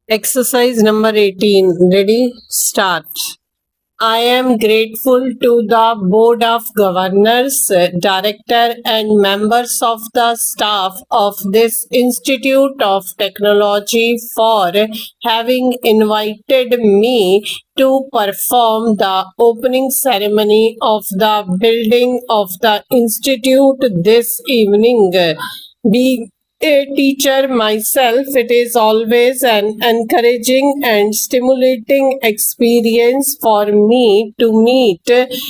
Exercise number 18. Ready? Start. I am grateful to the Board of Governors, Director and members of the staff of this Institute of Technology for having invited me to perform the opening ceremony of the building of the Institute this evening. Be a teacher myself, it is always an encouraging and stimulating experience for me to meet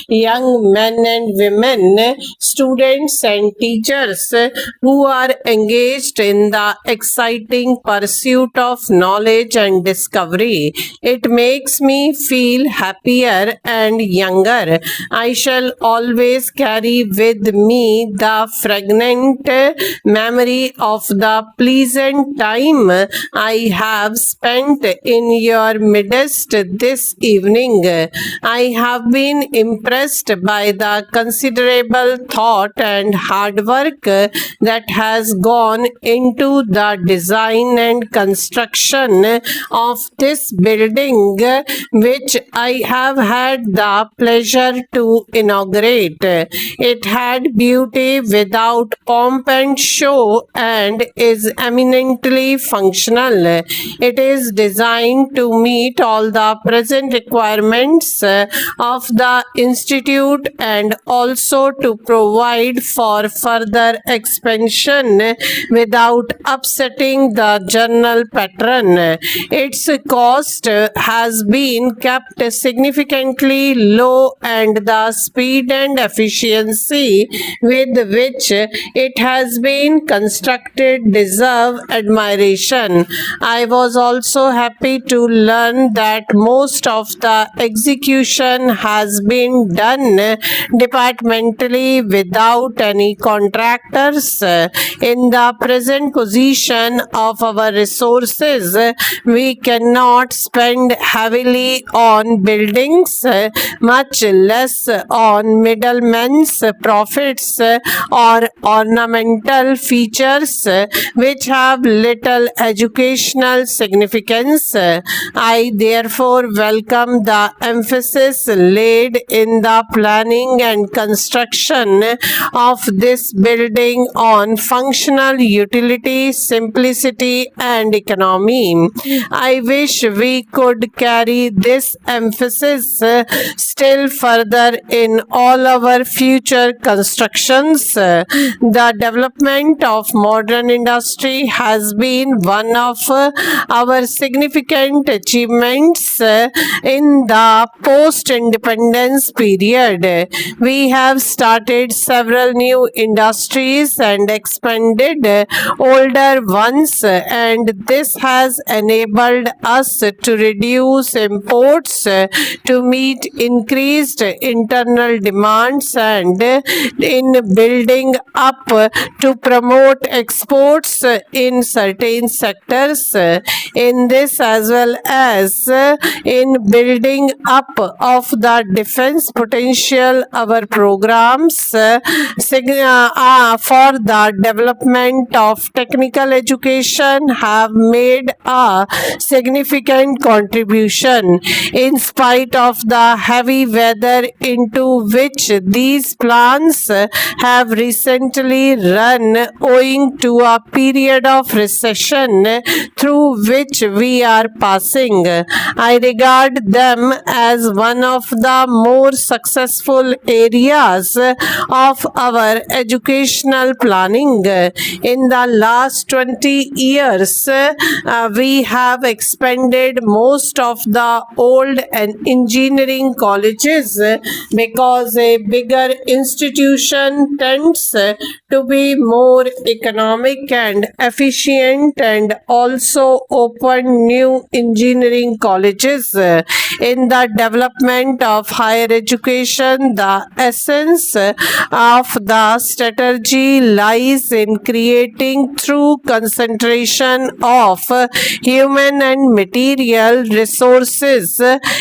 young men and women, students and teachers who are engaged in the exciting pursuit of knowledge and discovery. It makes me feel happier and younger. I shall always carry with me the fragrant memory of the pleasant time I have spent in your midst this evening. I have been impressed by the considerable thought and hard work that has gone into the design and construction of this building, which I have had the pleasure to inaugurate. It had beauty without pomp and show and is eminently functional. It is designed to meet all the present requirements of the institute and also to provide for further expansion without upsetting the general pattern. Its cost has been kept significantly low, and the speed and efficiency with which it has been constructed deserve admiration. I was also happy to learn that most of the execution has been done departmentally without any contractors. In the present position of our resources, we cannot spend heavily on buildings, much less on middlemen's profits or ornamental features which have little educational significance. I therefore welcome the emphasis laid in the planning and construction of this building on functional utility, simplicity, and economy. I wish we could carry this emphasis still further in all our future constructions. The development of modern industry has been one of our significant achievements in the post-independence period. We have started several new industries and expanded older ones, and this has enabled us to reduce imports to meet increased internal demands and in building up to promote exports in certain sectors. In this, as well as in building up of the defense potential, our programs for the development of technical education have made a significant contribution. In spite of the heavy weather into which these plans have recently run owing to a period of recession through which we are passing, I regard them as one of the more successful areas of our educational planning. In the last 20 years, we have expanded most of the old and engineering colleges because a bigger institution tends to be more economic and efficient, and also open new engineering colleges colleges. In the development of higher education, the essence of the strategy lies in creating through concentration of human and material resources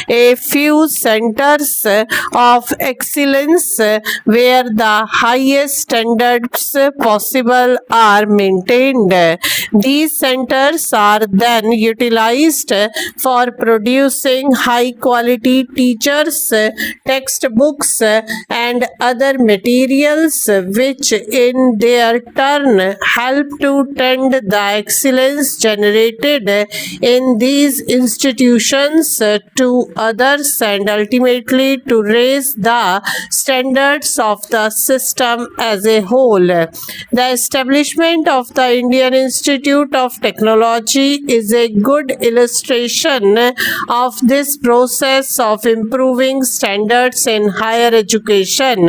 a few centers of excellence where the highest standards possible are maintained. These centers are then utilized for producing high quality teachers, textbooks, and other materials which in their turn help to tend the excellence generated in these institutions to others and ultimately to raise the standards of the system as a whole. The establishment of the Indian Institute of Technology is a good illustration of this process of improving standards in higher education.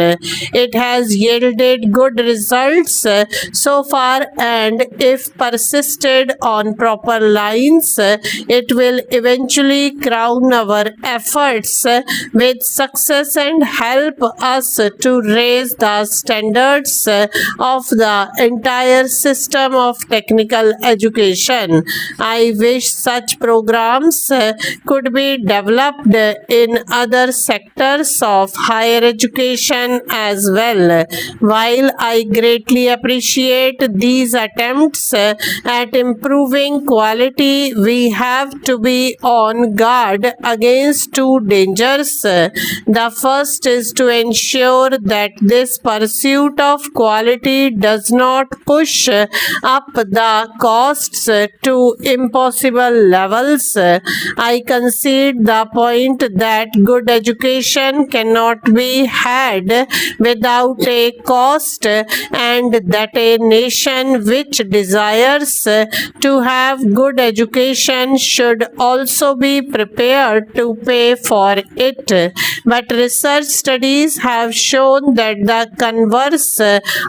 It has yielded good results so far, and if persisted on proper lines, it will eventually crown our efforts with success and help us to raise the standards of the entire system of technical education. I wish such programs could be developed in other sectors of higher education as well. While I greatly appreciate these attempts at improving quality, we have to be on guard against two dangers. The first is to ensure that this pursuit of quality does not push up the costs to impossible levels. I concede the point that good education cannot be had without a cost, and that a nation which desires to have good education should also be prepared to pay for it. But research studies have shown that the converse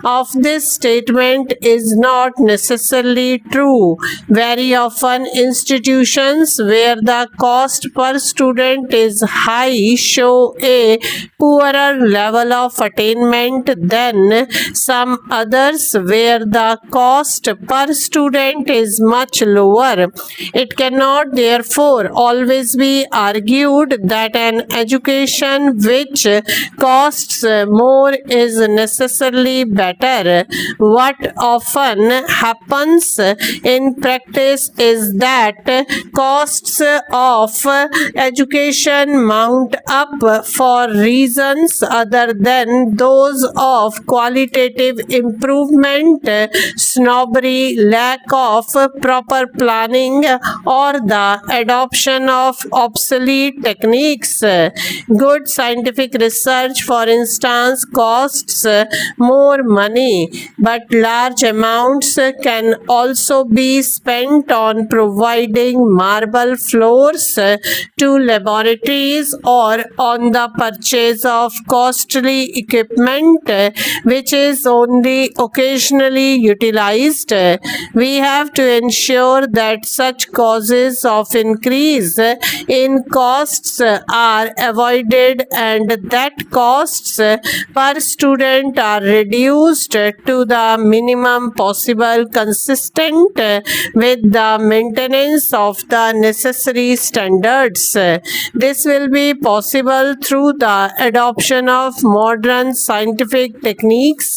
of this statement is not necessarily true. Very often, institutions where the cost per student is high show a poorer level of attainment than some others where the cost per student is much lower. It cannot therefore always be argued that an education which costs more is necessarily better. What often happens in practice is that costs of education mount up for reasons other than those of qualitative improvement, snobbery, lack of proper planning, or the adoption of obsolete techniques. Good scientific research, for instance, costs more money, but large amounts can also be spent on providing marble floors to laboratories or on the purchase of costly equipment which is only occasionally utilized. We have to ensure that such causes of increase in costs are avoided and that costs per student are reduced to the minimum possible, consistent with the maintenance of the necessary standards. This will be possible through the adoption of modern scientific techniques,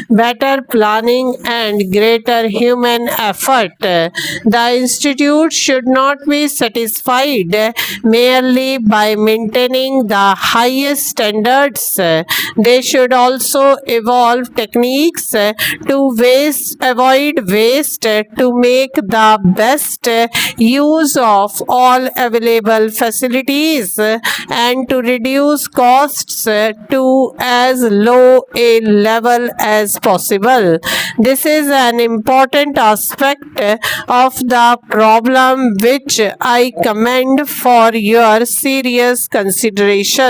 better planning, and greater human effort. The institute should not be satisfied merely by maintaining the highest standards. They should also evolve techniques to avoid waste, to make the best use of all available facilities, and to reduce costs to as low a level as possible. This is an important aspect of the problem which I commend for your serious consideration.